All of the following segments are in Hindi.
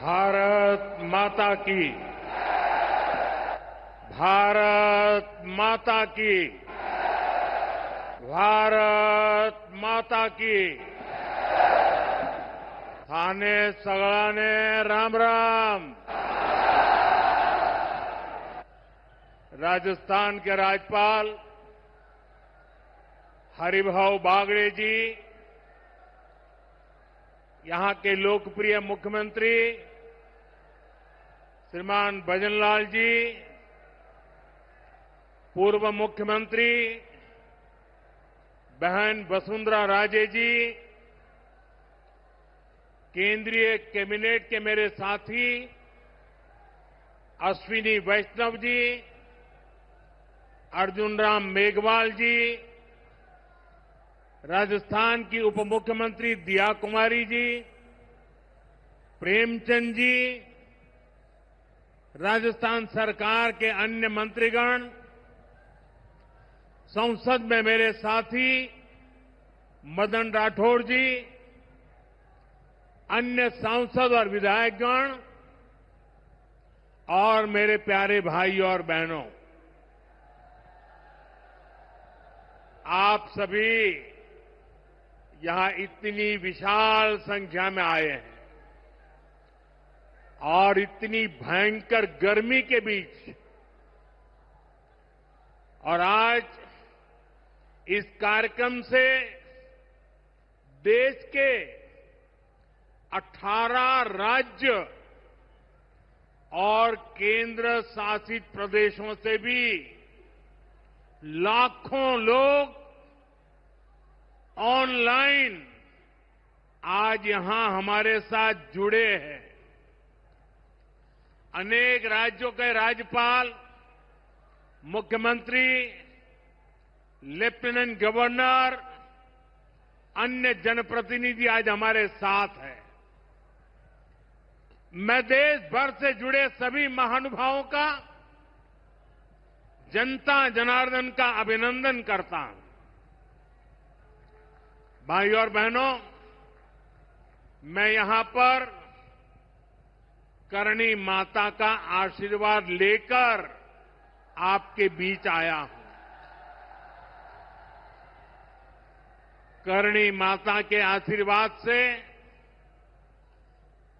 भारत माता की। भारत माता की। भारत माता की। थाने सगळाने राम राम। राजस्थान के राज्यपाल हरिभाऊ बागड़े जी, यहां के लोकप्रिय मुख्यमंत्री श्रीमान भजनलाल जी, पूर्व मुख्यमंत्री बहन वसुंधरा राजे जी, केंद्रीय कैबिनेट के मेरे साथी अश्विनी वैष्णव जी, अर्जुन राम मेघवाल जी, राजस्थान की उप मुख्यमंत्री दिया कुमारी जी, प्रेमचंद जी, राजस्थान सरकार के अन्य मंत्रीगण, संसद में मेरे साथी मदन राठौड़ जी, अन्य सांसद और विधायकगण और मेरे प्यारे भाइयों और बहनों, आप सभी यहां इतनी विशाल संख्या में आए हैं और इतनी भयंकर गर्मी के बीच, और आज इस कार्यक्रम से देश के 18 राज्य और केंद्र शासित प्रदेशों से भी लाखों लोग ऑनलाइन आज यहां हमारे साथ जुड़े हैं। अनेक राज्यों के राज्यपाल, मुख्यमंत्री, लेफ्टिनेंट गवर्नर, अन्य जनप्रतिनिधि आज हमारे साथ हैं। मैं देश भर से जुड़े सभी महानुभावों का, जनता जनार्दन का अभिनंदन करता हूं। भाइयों और बहनों, मैं यहां पर करणी माता का आशीर्वाद लेकर आपके बीच आया हूं। करणी माता के आशीर्वाद से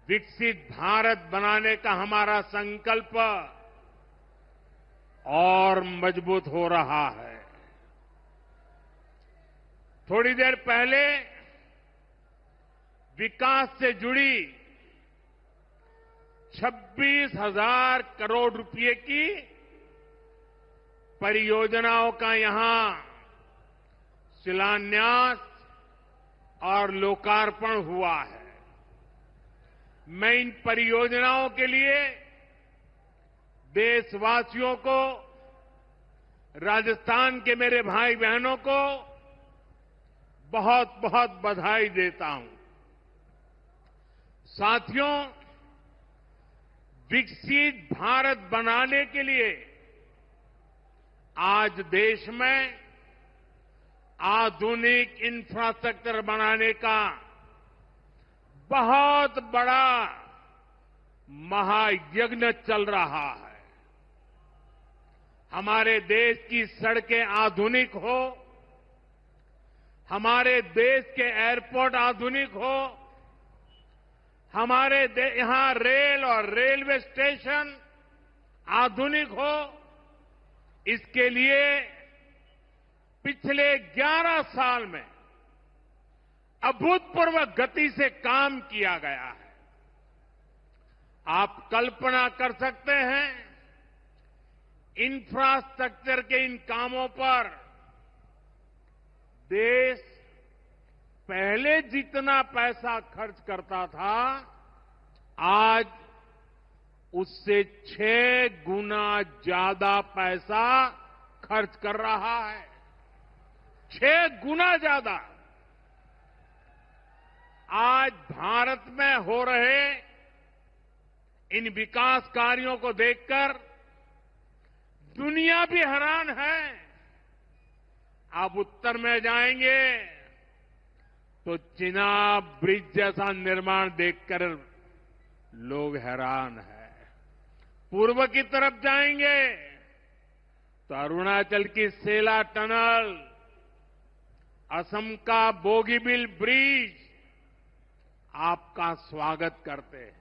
विकसित भारत बनाने का हमारा संकल्प और मजबूत हो रहा है। थोड़ी देर पहले विकास से जुड़ी 26,000 करोड़ रुपए की परियोजनाओं का यहां शिलान्यास और लोकार्पण हुआ है। मैं इन परियोजनाओं के लिए देशवासियों को, राजस्थान के मेरे भाई बहनों को बहुत बहुत बधाई देता हूं। साथियों, विकसित भारत बनाने के लिए आज देश में आधुनिक इंफ्रास्ट्रक्चर बनाने का बहुत बड़ा महायज्ञ चल रहा है। हमारे देश की सड़कें आधुनिक हो, हमारे देश के एयरपोर्ट आधुनिक हो, हमारे यहां रेल और रेलवे स्टेशन आधुनिक हो, इसके लिए पिछले 11 साल में अभूतपूर्व गति से काम किया गया है। आप कल्पना कर सकते हैं, इंफ्रास्ट्रक्चर के इन कामों पर देश पहले जितना पैसा खर्च करता था, आज उससे 6 गुना ज्यादा पैसा खर्च कर रहा है। 6 गुना ज्यादा। आज भारत में हो रहे इन विकास कार्यों को देखकर दुनिया भी हैरान है। आप उत्तर में जाएंगे तो चिनाब ब्रिज जैसा निर्माण देखकर लोग हैरान है। पूर्व की तरफ जाएंगे तो अरुणाचल की सेला टनल, असम का बोगीबिल ब्रिज आपका स्वागत करते हैं।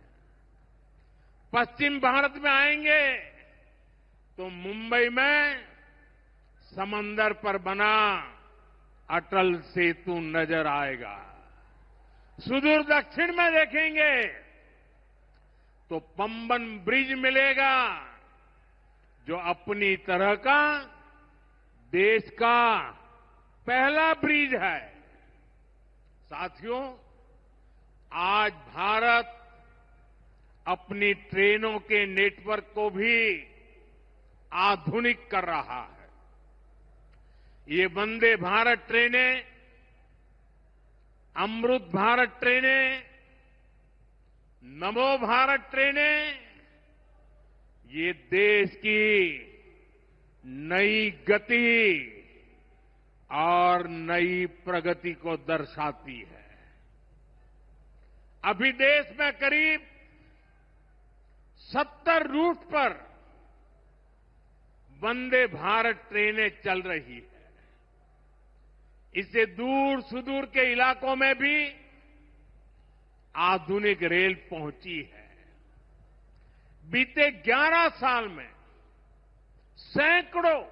पश्चिम भारत में आएंगे तो मुंबई में समंदर पर बना अटल सेतु नजर आएगा। सुदूर दक्षिण में देखेंगे तो पंबन ब्रिज मिलेगा, जो अपनी तरह का देश का पहला ब्रिज है। साथियों, आज भारत अपनी ट्रेनों के नेटवर्क को भी आधुनिक कर रहा है। ये वंदे भारत ट्रेनें, अमृत भारत ट्रेनें, नमो भारत ट्रेनें, ये देश की नई गति और नई प्रगति को दर्शाती है। अभी देश में करीब 70 रूट पर वंदे भारत ट्रेनें चल रही है। इससे दूर सुदूर के इलाकों में भी आधुनिक रेल पहुंची है। बीते 11 साल में सैकड़ों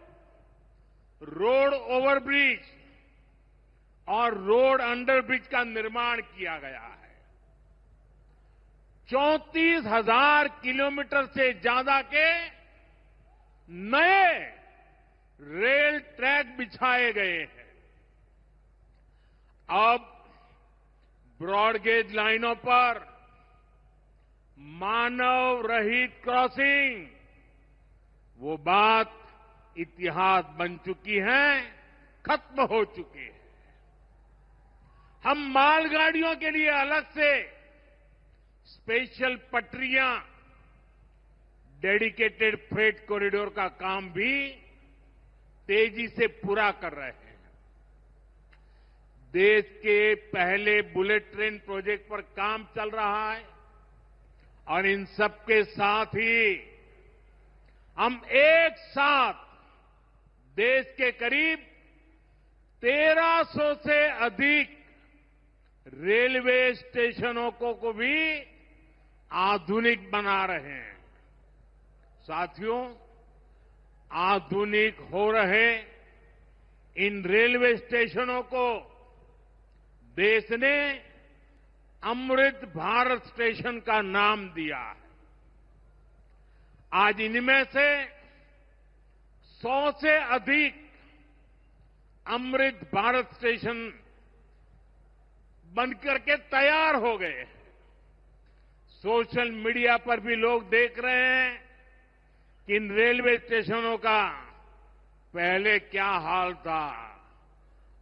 रोड ओवरब्रिज और रोड अंडरब्रिज का निर्माण किया गया है। 34,000 किलोमीटर से ज्यादा के नए रेल ट्रैक बिछाए गए हैं। अब ब्रॉडगेज लाइनों पर मानव रहित क्रॉसिंग, वो बात इतिहास बन चुकी है, खत्म हो चुकी है। हम मालगाड़ियों के लिए अलग से स्पेशल पटरियां, डेडिकेटेड फ्रेट कॉरिडोर का काम भी तेजी से पूरा कर रहे हैं। देश के पहले बुलेट ट्रेन प्रोजेक्ट पर काम चल रहा है और इन सबके साथ ही हम एक साथ देश के करीब 1300 से अधिक रेलवे स्टेशनों को भी आधुनिक बना रहे हैं। साथियों, आधुनिक हो रहे इन रेलवे स्टेशनों को देश ने अमृत भारत स्टेशन का नाम दिया है। आज इनमें से 100 से अधिक अमृत भारत स्टेशन बनकर के तैयार हो गए। सोशल मीडिया पर भी लोग देख रहे हैं कि इन रेलवे स्टेशनों का पहले क्या हाल था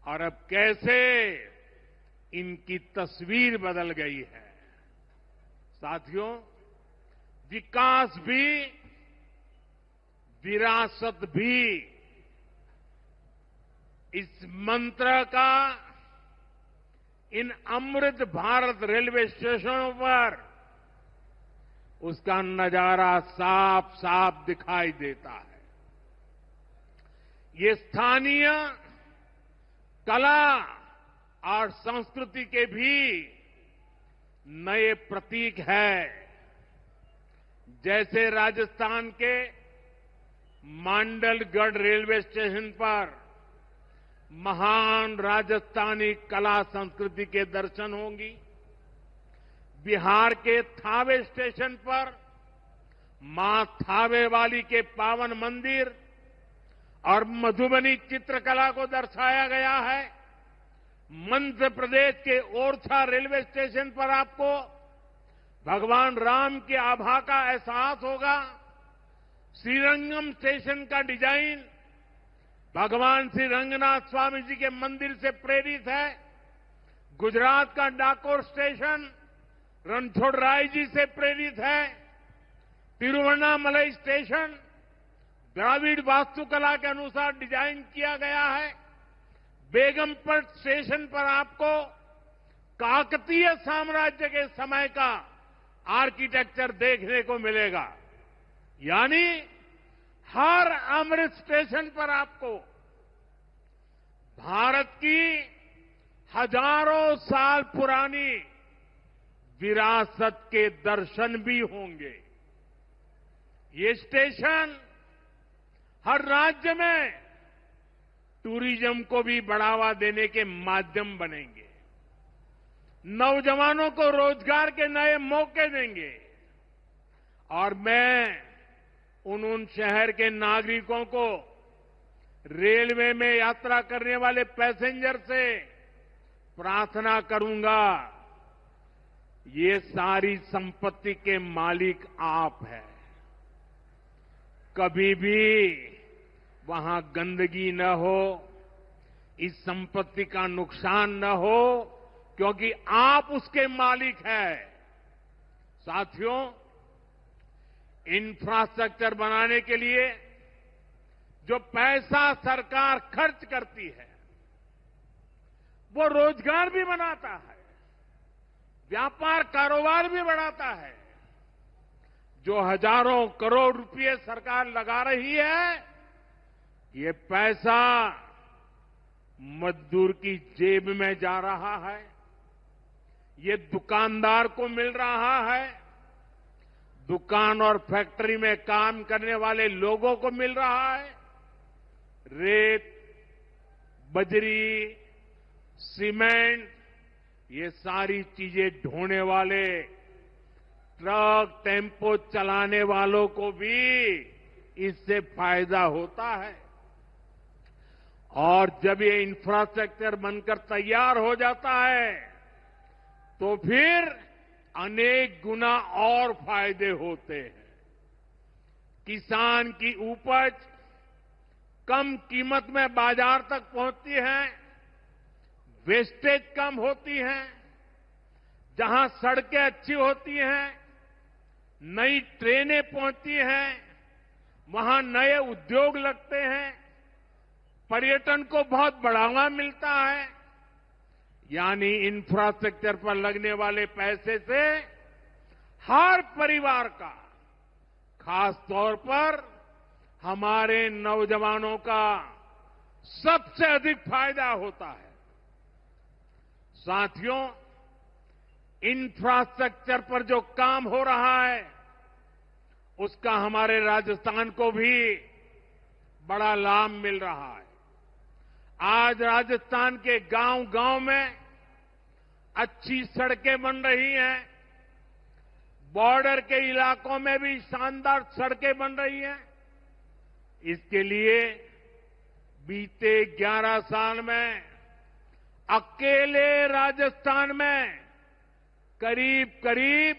और अब कैसे इनकी तस्वीर बदल गई है। साथियों, विकास भी, विरासत भी, इस मंत्र का इन अमृत भारत रेलवे स्टेशनों पर उसका नजारा साफ साफ दिखाई देता है। ये स्थानीय कला और संस्कृति के भी नए प्रतीक है। जैसे राजस्थान के मांडलगढ़ रेलवे स्टेशन पर महान राजस्थानी कला संस्कृति के दर्शन होंगी। बिहार के थावे स्टेशन पर मां थावे वाली के पावन मंदिर और मधुबनी चित्रकला को दर्शाया गया है। मध्य प्रदेश के ओरछा रेलवे स्टेशन पर आपको भगवान राम की आभा का एहसास होगा। श्रीरंगम स्टेशन का डिजाइन भगवान श्री रंगनाथ स्वामी जी के मंदिर से प्रेरित है। गुजरात का डाकोर स्टेशन रणछोड़राय जी से प्रेरित है। तिरुवन्नामलई स्टेशन द्राविड़ वास्तुकला के अनुसार डिजाइन किया गया है। बेगमपट स्टेशन पर आपको काकतीय साम्राज्य के समय का आर्किटेक्चर देखने को मिलेगा। यानी हर अमृत स्टेशन पर आपको भारत की हजारों साल पुरानी विरासत के दर्शन भी होंगे। ये स्टेशन हर राज्य में टूरिज्म को भी बढ़ावा देने के माध्यम बनेंगे, नौजवानों को रोजगार के नए मौके देंगे। और मैं उन शहर के नागरिकों को, रेलवे में यात्रा करने वाले पैसेंजर से प्रार्थना करूंगा, ये सारी संपत्ति के मालिक आप हैं। कभी भी वहां गंदगी न हो, इस संपत्ति का नुकसान न हो, क्योंकि आप उसके मालिक हैं। साथियों, इंफ्रास्ट्रक्चर बनाने के लिए जो पैसा सरकार खर्च करती है, वो रोजगार भी बनाता है, व्यापार कारोबार भी बढ़ाता है। जो हजारों करोड़ रुपए सरकार लगा रही है, ये पैसा मजदूर की जेब में जा रहा है, ये दुकानदार को मिल रहा है, दुकान और फैक्ट्री में काम करने वाले लोगों को मिल रहा है। रेत, बजरी, सीमेंट, ये सारी चीजें ढोने वाले ट्रक, टेम्पो चलाने वालों को भी इससे फायदा होता है। और जब ये इंफ्रास्ट्रक्चर बनकर तैयार हो जाता है, तो फिर अनेक गुना और फायदे होते हैं। किसान की उपज कम कीमत में बाजार तक पहुंचती है, वेस्टेज कम होती है, जहां सड़कें अच्छी होती हैं, नई ट्रेनें पहुंचती हैं, वहां नए उद्योग लगते हैं, पर्यटन को बहुत बढ़ावा मिलता है। यानी इंफ्रास्ट्रक्चर पर लगने वाले पैसे से हर परिवार का, खास तौर पर हमारे नौजवानों का सबसे अधिक फायदा होता है। साथियों, इंफ्रास्ट्रक्चर पर जो काम हो रहा है, उसका हमारे राजस्थान को भी बड़ा लाभ मिल रहा है। आज राजस्थान के गांव-गांव में अच्छी सड़कें बन रही हैं, बॉर्डर के इलाकों में भी शानदार सड़कें बन रही हैं। इसके लिए बीते 11 साल में अकेले राजस्थान में करीब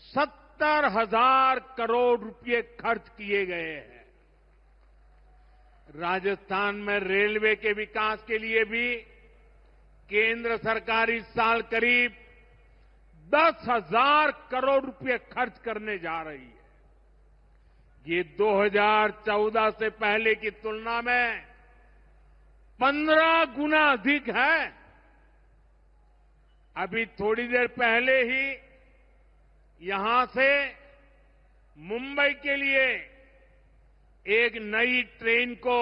70,000 करोड़ रुपए खर्च किए गए हैं। राजस्थान में रेलवे के विकास के लिए भी केंद्र सरकार इस साल करीब 10,000 करोड़ रुपए खर्च करने जा रही है। ये 2014 से पहले की तुलना में 15 गुना अधिक है। अभी थोड़ी देर पहले ही यहां से मुंबई के लिए एक नई ट्रेन को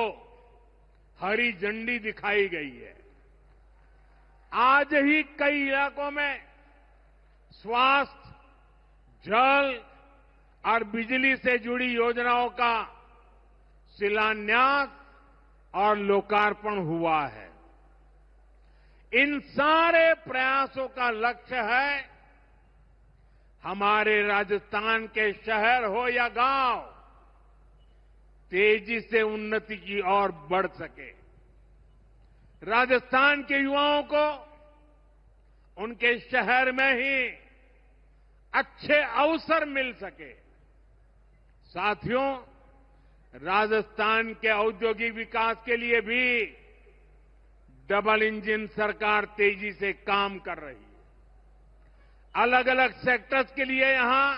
हरी झंडी दिखाई गई है। आज ही कई इलाकों में स्वास्थ्य, जल और बिजली से जुड़ी योजनाओं का शिलान्यास और लोकार्पण हुआ है। इन सारे प्रयासों का लक्ष्य है हमारे राजस्थान के शहर हो या गांव तेजी से उन्नति की ओर बढ़ सके। राजस्थान के युवाओं को उनके शहर में ही अच्छे अवसर मिल सके। साथियों, राजस्थान के औद्योगिक विकास के लिए भी डबल इंजन सरकार तेजी से काम कर रही है। अलग अलग सेक्टर्स के लिए यहां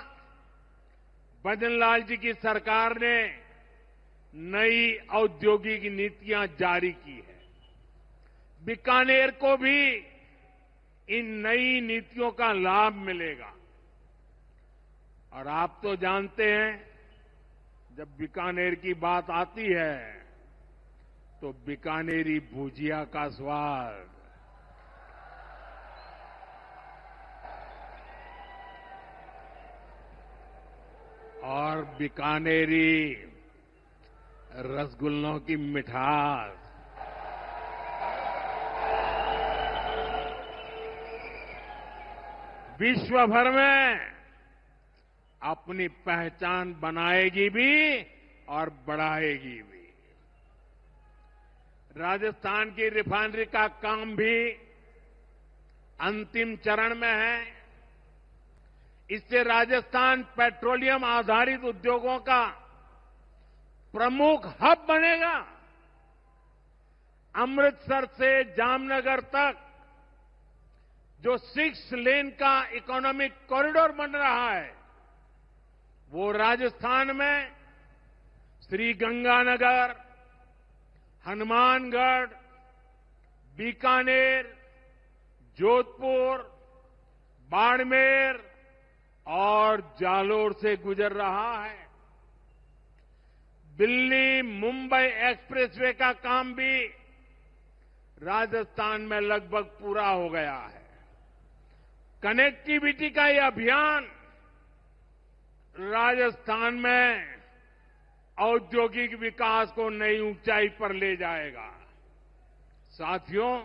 भजनलाल जी की सरकार ने नई औद्योगिक नीतियां जारी की है। बीकानेर को भी इन नई नीतियों का लाभ मिलेगा। और आप तो जानते हैं, जब बीकानेर की बात आती है तो बीकानेरी भुजिया का स्वाद, और बीकानेरी रसगुल्लों की मिठास, विश्व भर में अपनी पहचान बनाएगी भी और बढ़ाएगी भी। राजस्थान की रिफाइनरी का काम भी अंतिम चरण में है। इससे राजस्थान पेट्रोलियम आधारित उद्योगों का प्रमुख हब बनेगा। अमृतसर से जामनगर तक जो 6 लेन का इकोनॉमिक कॉरिडोर बन रहा है, वो राजस्थान में श्रीगंगानगर, हनुमानगढ़, बीकानेर, जोधपुर, बाड़मेर और जालोर से गुजर रहा है। दिल्ली मुंबई एक्सप्रेसवे का काम भी राजस्थान में लगभग पूरा हो गया है। कनेक्टिविटी का ये अभियान राजस्थान में औद्योगिक विकास को नई ऊंचाई पर ले जाएगा। साथियों,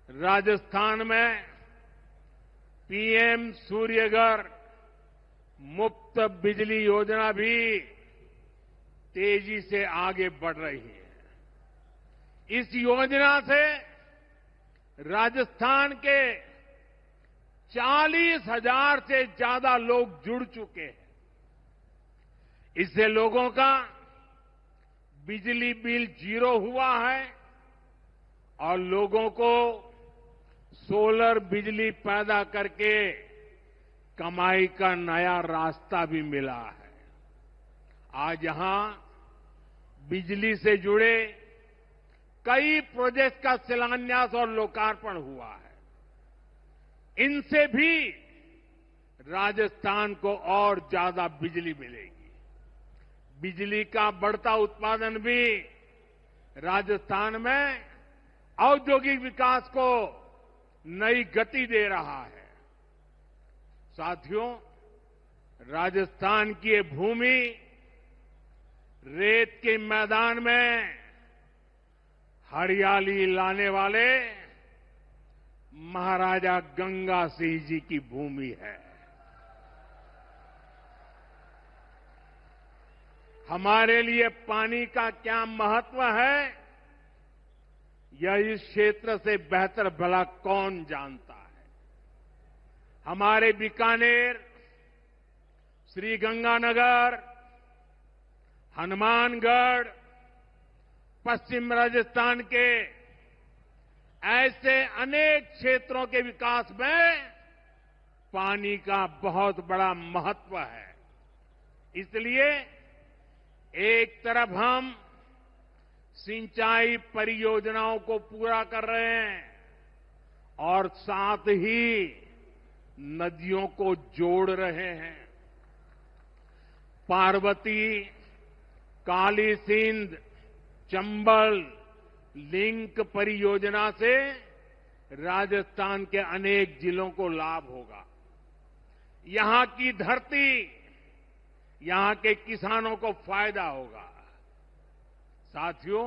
राजस्थान में पीएम सूर्यघर मुफ्त बिजली योजना भी तेजी से आगे बढ़ रही है। इस योजना से राजस्थान के 40,000 से ज्यादा लोग जुड़ चुके हैं। इससे लोगों का बिजली बिल 0 हुआ है और लोगों को सोलर बिजली पैदा करके कमाई का नया रास्ता भी मिला है। आज यहां बिजली से जुड़े कई प्रोजेक्ट का शिलान्यास और लोकार्पण हुआ है। इनसे भी राजस्थान को और ज्यादा बिजली मिलेगी। बिजली का बढ़ता उत्पादन भी राजस्थान में औद्योगिक विकास को नई गति दे रहा है। साथियों, राजस्थान की ये भूमि रेत के मैदान में हरियाली लाने वाले महाराजा गंगा सिंह जी की भूमि है। हमारे लिए पानी का क्या महत्व है, यह इस क्षेत्र से बेहतर भला कौन जानता है। हमारे बीकानेर, श्रीगंगानगर, हनुमानगढ़, पश्चिम राजस्थान के ऐसे अनेक क्षेत्रों के विकास में पानी का बहुत बड़ा महत्व है। इसलिए एक तरफ हम सिंचाई परियोजनाओं को पूरा कर रहे हैं और साथ ही नदियों को जोड़ रहे हैं। पार्वती, काली सिंध, चंबल लिंक परियोजना से राजस्थान के अनेक जिलों को लाभ होगा। यहां की धरती, यहां के किसानों को फायदा होगा। साथियों,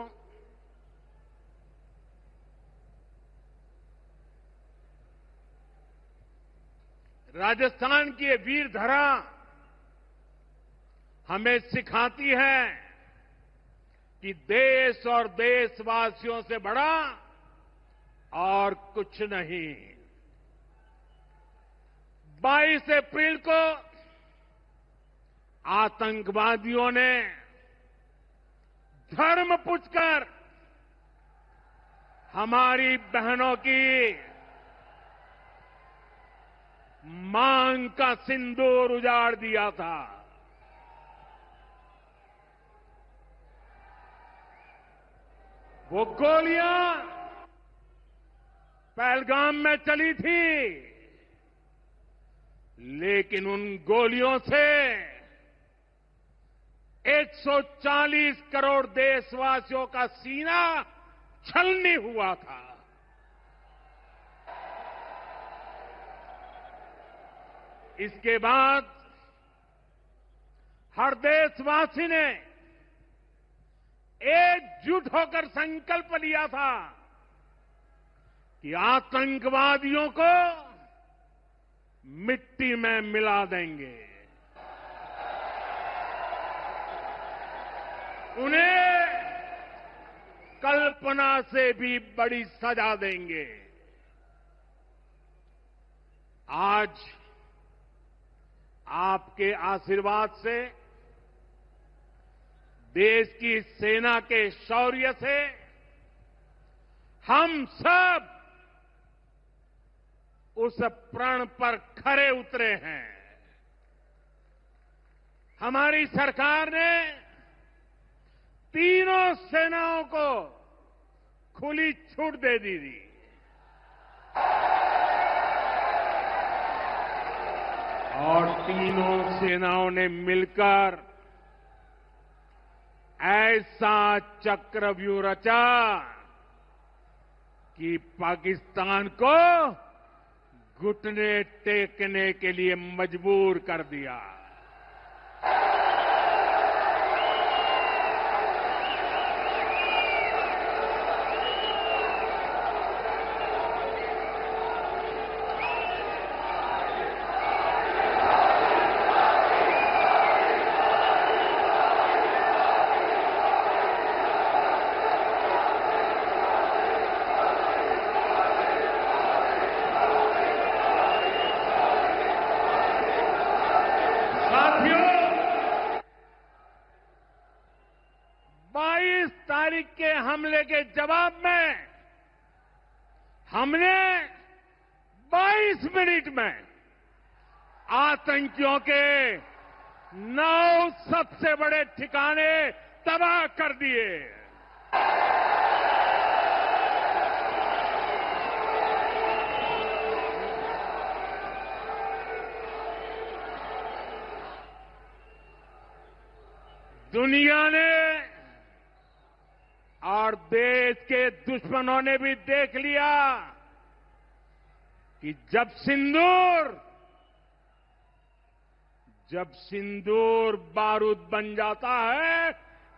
राजस्थान की ये वीर धरा हमें सिखाती है कि देश और देशवासियों से बड़ा और कुछ नहीं। 22 अप्रैल को आतंकवादियों ने धर्म पूछकर हमारी बहनों की मांग का सिंदूर उजाड़ दिया था। वो गोलियां पहलगाम में चली थी, लेकिन उन गोलियों से 140 करोड़ देशवासियों का सीना छलनी हुआ था। इसके बाद हर देशवासी ने एकजुट होकर संकल्प लिया था कि आतंकवादियों को मिट्टी में मिला देंगे, उन्हें कल्पना से भी बड़ी सजा देंगे। आज आपके आशीर्वाद से, देश की सेना के शौर्य से हम सब उस प्रण पर खरे उतरे हैं। हमारी सरकार ने तीनों सेनाओं को खुली छूट दे दी थी। और तीनों सेनाओं ने मिलकर ऐसा चक्रव्यूह रचा कि पाकिस्तान को घुटने टेकने के लिए मजबूर कर दिया। तारीख के हमले के जवाब में हमने 22 मिनट में आतंकियों के 9 सबसे बड़े ठिकाने तबाह कर दिए। दुनिया ने और देश के दुश्मनों ने भी देख लिया कि जब सिंदूर बारूद बन जाता है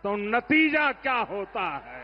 तो नतीजा क्या होता है।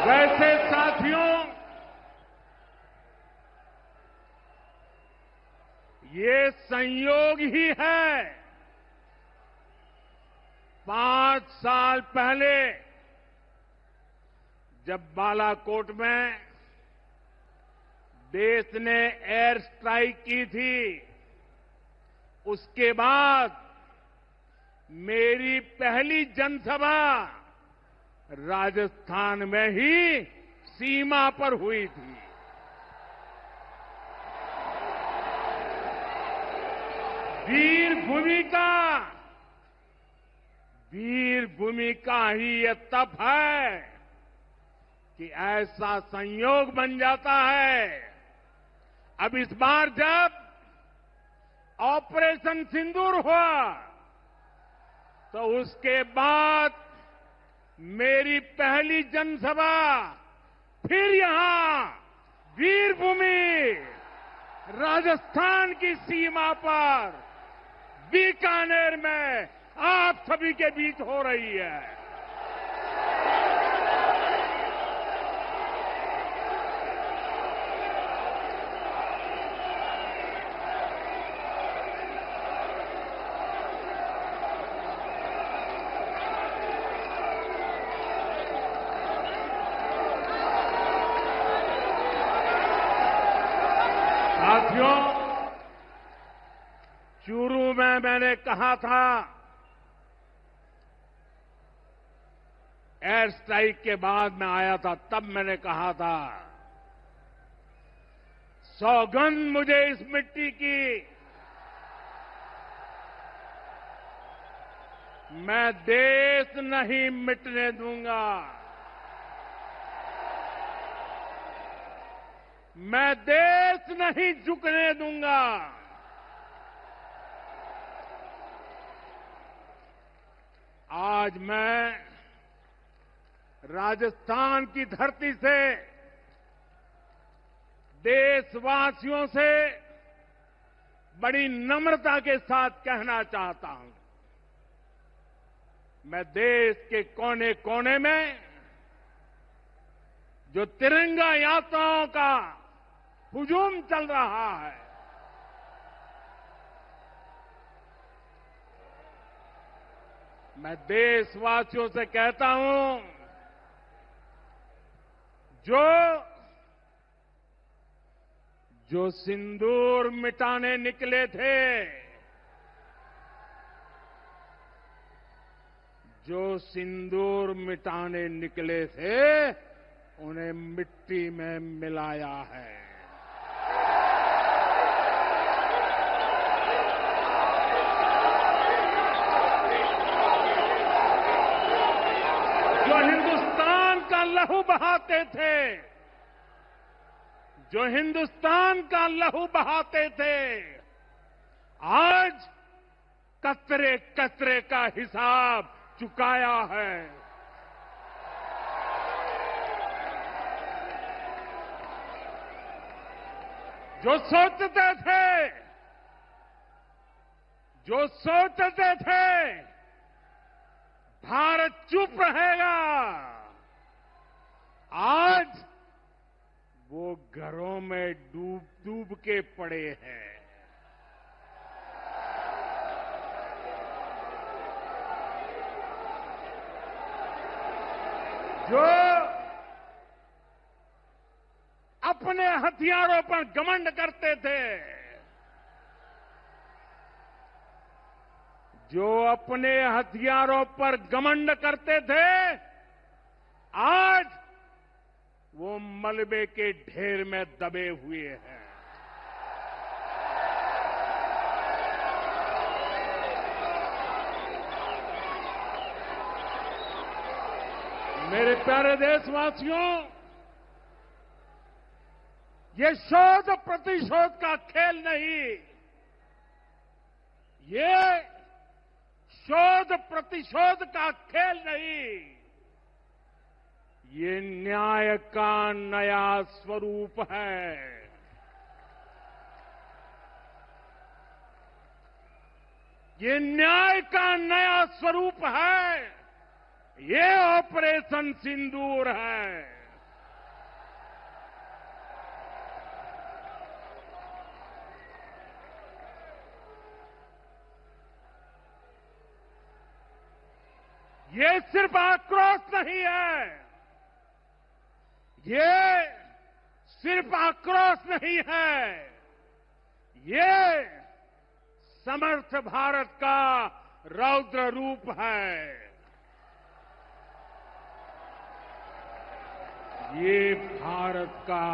वैसे साथियों, ये संयोग ही है 5 साल पहले जब बालाकोट में देश ने एयर स्ट्राइक की थी, उसके बाद मेरी पहली जनसभा राजस्थान में ही सीमा पर हुई थी। वीर भूमि का ही ये तप है कि ऐसा संयोग बन जाता है। अब इस बार जब ऑपरेशन सिंदूर हुआ तो उसके बाद मेरी पहली जनसभा फिर यहां वीरभूमि राजस्थान की सीमा पर बीकानेर में आप सभी के बीच हो रही है। साथियों, चूरू में मैंने कहा था, एयर स्ट्राइक के बाद मैं आया था, तब मैंने कहा था, सौगंध मुझे इस मिट्टी की, मैं देश नहीं मिटने दूंगा, मैं देश नहीं झुकने दूंगा। आज मैं राजस्थान की धरती से देशवासियों से बड़ी नम्रता के साथ कहना चाहता हूं, मैं देश के कोने कोने में जो तिरंगा यात्राओं का हुजूम चल रहा है, मैं देशवासियों से कहता हूं, जो सिंदूर मिटाने निकले थे, जो सिंदूर मिटाने निकले थे, उन्हें मिट्टी में मिलाया है। जो हिंदुस्तान का लहू बहाते थे, जो हिंदुस्तान का लहू बहाते थे, आज कतरे कतरे का हिसाब चुकाया है। जो सोचते थे भारत चुप रहेगा, आज वो घरों में डूब डूब के पड़े हैं। जो अपने हथियारों पर घमंड करते थे, जो अपने हथियारों पर घमंड करते थे, आज वो मलबे के ढेर में दबे हुए हैं। मेरे प्यारे देशवासियों, ये शोध प्रतिशोध का खेल नहीं, ये शोध प्रतिशोध का खेल नहीं, ये न्याय का नया स्वरूप है। ये न्याय का नया स्वरूप है। ये ऑपरेशन सिंदूर है। ये सिर्फ आक्रोश नहीं है, ये सिर्फ आक्रोश नहीं है, ये समर्थ भारत का रौद्र रूप है। ये भारत का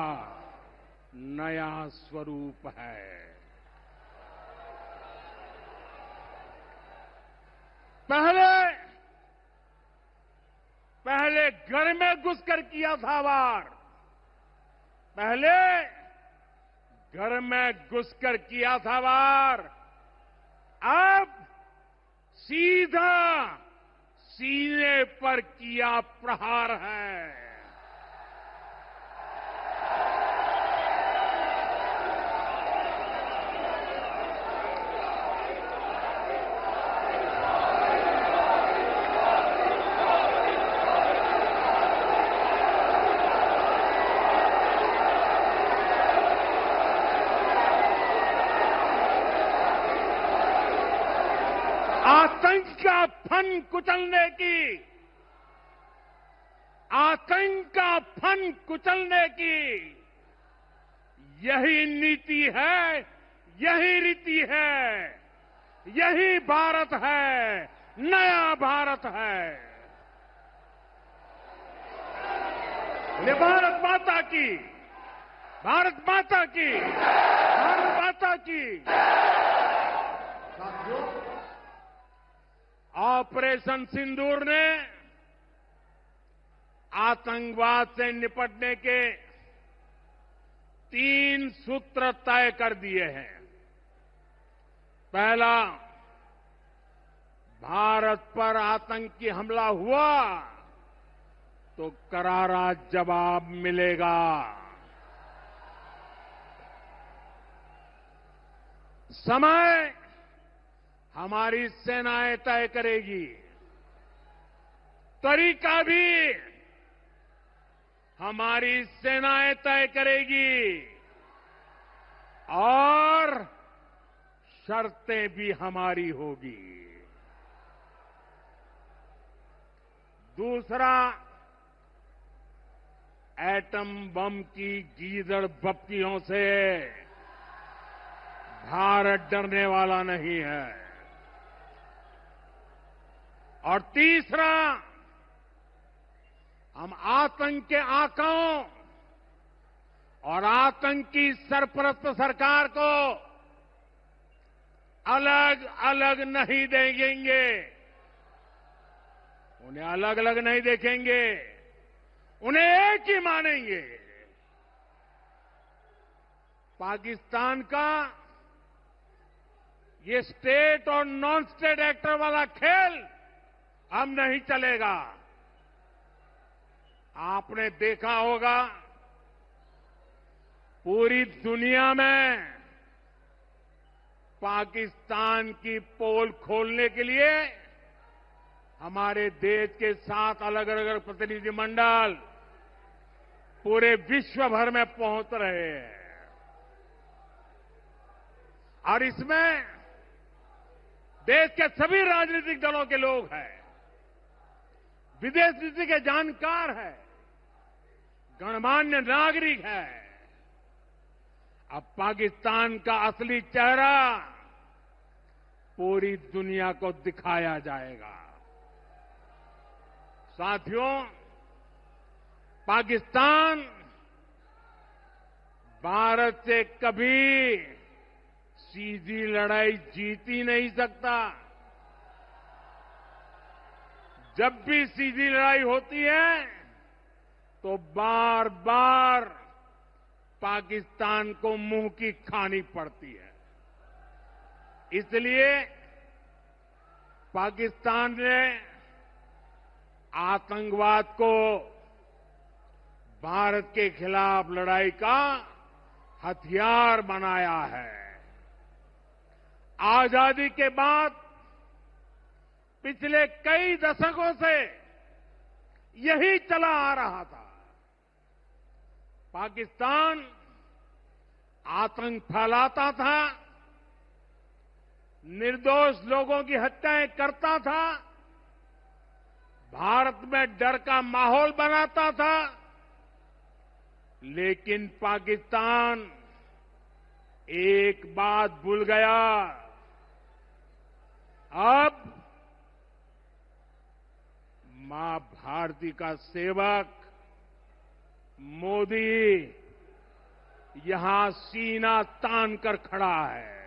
नया स्वरूप है। पहले घर में घुसकर किया था वार, पहले घर में घुसकर किया था वार, अब सीधा सीने पर किया प्रहार है। आतंक का फन कुचलने की यही नीति है, यही रीति है, यही भारत है, नया भारत है। ये भारत माता की, भारत माता की, भारत माता की। ऑपरेशन सिंदूर ने आतंकवाद से निपटने के 3 सूत्र तय कर दिए हैं। पहला, भारत पर आतंकी हमला हुआ तो करारा जवाब मिलेगा। समय हमारी सेनाएं तय करेगी, तरीका भी हमारी सेनाएं तय करेगी और शर्तें भी हमारी होगी। दूसरा, एटम बम की गीदड़ बप्तियों से भारत डरने वाला नहीं है। और तीसरा, हम आतंक के आकाओं और आतंकी सरपरस्त सरकार को अलग अलग नहीं देंगे, उन्हें अलग अलग नहीं देखेंगे, उन्हें एक ही मानेंगे। पाकिस्तान का ये स्टेट और नॉन स्टेट एक्टर वाला खेल अब नहीं चलेगा। आपने देखा होगा, पूरी दुनिया में पाकिस्तान की पोल खोलने के लिए हमारे देश के 7 अलग अलग प्रतिनिधिमंडल पूरे विश्व भर में पहुंच रहे हैं। और इसमें देश के सभी राजनीतिक दलों के लोग हैं, विदेश नीति के जानकार हैं, गणमान्य नागरिक है। अब पाकिस्तान का असली चेहरा पूरी दुनिया को दिखाया जाएगा। साथियों, पाकिस्तान भारत से कभी सीधी लड़ाई जीत ही नहीं सकता। जब भी सीधी लड़ाई होती है तो बार बार पाकिस्तान को मुंह की खानी पड़ती है। इसलिए पाकिस्तान ने आतंकवाद को भारत के खिलाफ लड़ाई का हथियार बनाया है। आजादी के बाद पिछले कई दशकों से यही चला आ रहा था। पाकिस्तान आतंक फैलाता था, निर्दोष लोगों की हत्याएं करता था, भारत में डर का माहौल बनाता था। लेकिन पाकिस्तान एक बात भूल गया, अब मां भारती का सेवक मोदी यहां सीना तान कर खड़ा है।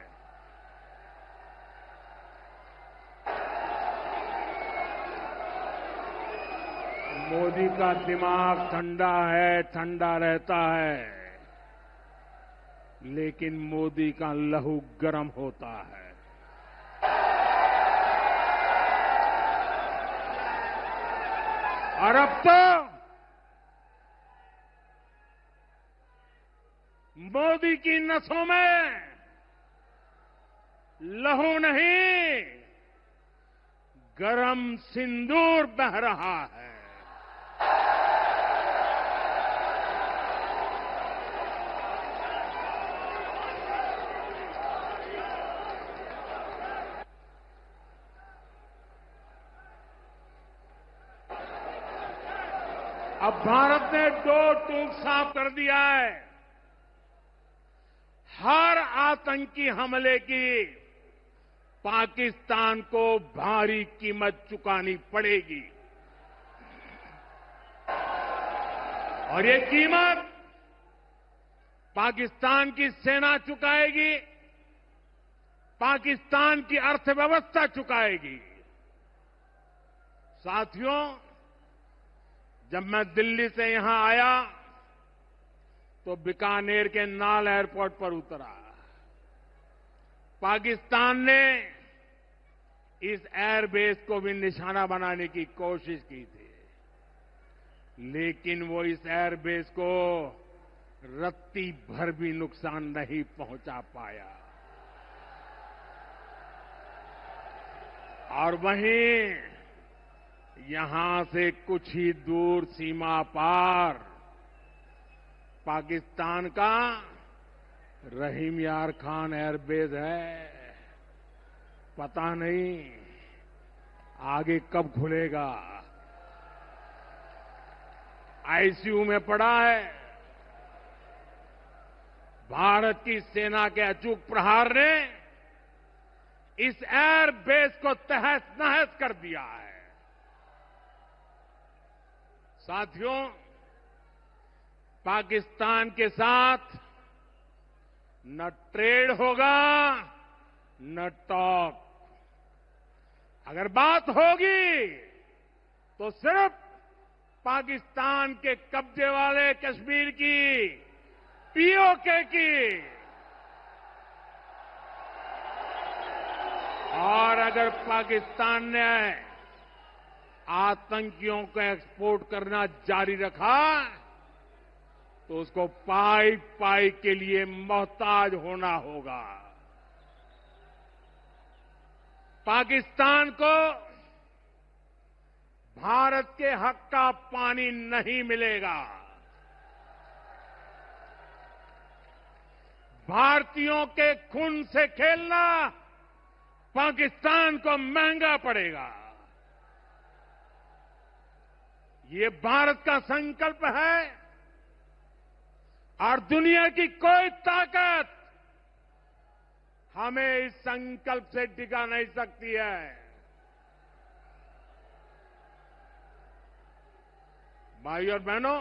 मोदी का दिमाग ठंडा है, ठंडा रहता है, लेकिन मोदी का लहू गर्म होता है। और अब तो मोदी की नसों में लहू नहीं, गरम सिंदूर बह रहा है। अब भारत ने दो टूक साफ कर दिया है। हर आतंकी हमले की पाकिस्तान को भारी कीमत चुकानी पड़ेगी और ये कीमत पाकिस्तान की सेना चुकाएगी, पाकिस्तान की अर्थव्यवस्था चुकाएगी। साथियों, जब मैं दिल्ली से यहां आया तो बीकानेर के नाल एयरपोर्ट पर उतरा। पाकिस्तान ने इस एयरबेस को भी निशाना बनाने की कोशिश की थी, लेकिन वो इस एयरबेस को रत्ती भर भी नुकसान नहीं पहुंचा पाया। और वहीं यहां से कुछ ही दूर सीमा पार पाकिस्तान का रहीम यार खान एयरबेस है। पता नहीं आगे कब खुलेगा। आईसीयू में पड़ा है। भारत की सेना के अचूक प्रहार ने इस एयरबेस को तहस नहस कर दिया है। साथियों, पाकिस्तान के साथ न ट्रेड होगा न टॉक। अगर बात होगी तो सिर्फ पाकिस्तान के कब्जे वाले कश्मीर की, पीओके की। और अगर पाकिस्तान ने आतंकियों को एक्सपोर्ट करना जारी रखा तो उसको पाई पाई के लिए मोहताज होना होगा। पाकिस्तान को भारत के हक का पानी नहीं मिलेगा। भारतीयों के खून से खेलना पाकिस्तान को महंगा पड़ेगा। ये भारत का संकल्प है और दुनिया की कोई ताकत हमें इस संकल्प से टिका नहीं सकती है। भाइयों और बहनों,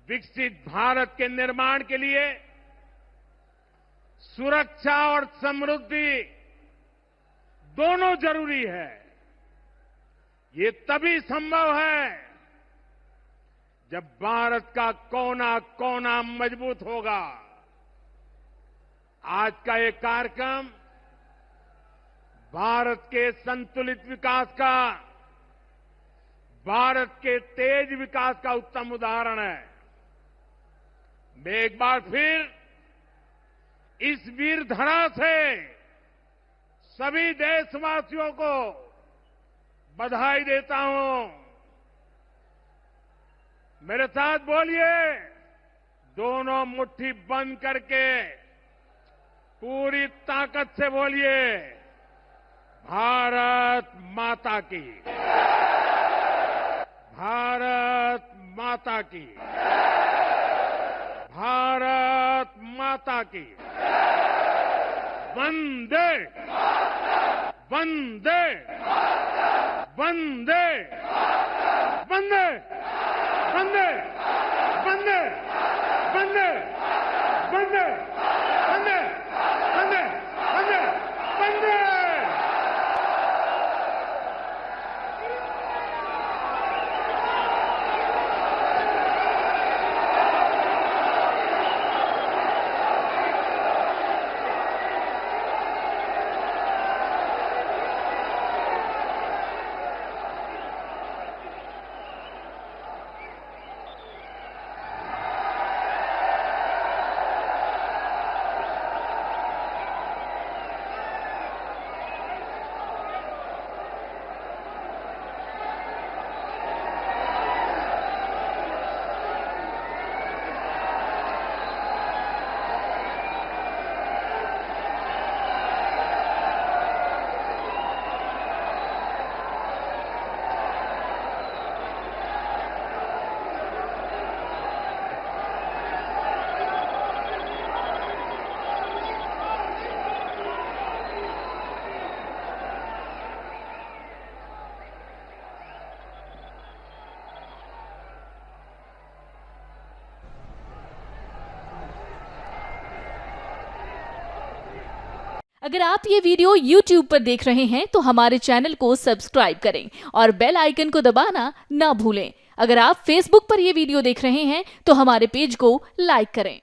विकसित भारत के निर्माण के लिए सुरक्षा और समृद्धि दोनों जरूरी है। ये तभी संभव है जब भारत का कोना कोना मजबूत होगा। आज का ये कार्यक्रम भारत के संतुलित विकास का, भारत के तेज विकास का उत्तम उदाहरण है। मैं एक बार फिर इस वीर धरा से सभी देशवासियों को बधाई देता हूं। मेरे साथ बोलिए, दोनों मुट्ठी बंद करके पूरी ताकत से बोलिए, भारत माता की, भारत माता की, भारत माता की। वंदे वंदे वंदे वंदे वंदे वंदे वंदे वंदे वंदे वंदे वंदे वंदे। अगर आप ये वीडियो YouTube पर देख रहे हैं तो हमारे चैनल को सब्सक्राइब करें और बेल आइकन को दबाना ना भूलें। अगर आप Facebook पर ये वीडियो देख रहे हैं तो हमारे पेज को लाइक करें।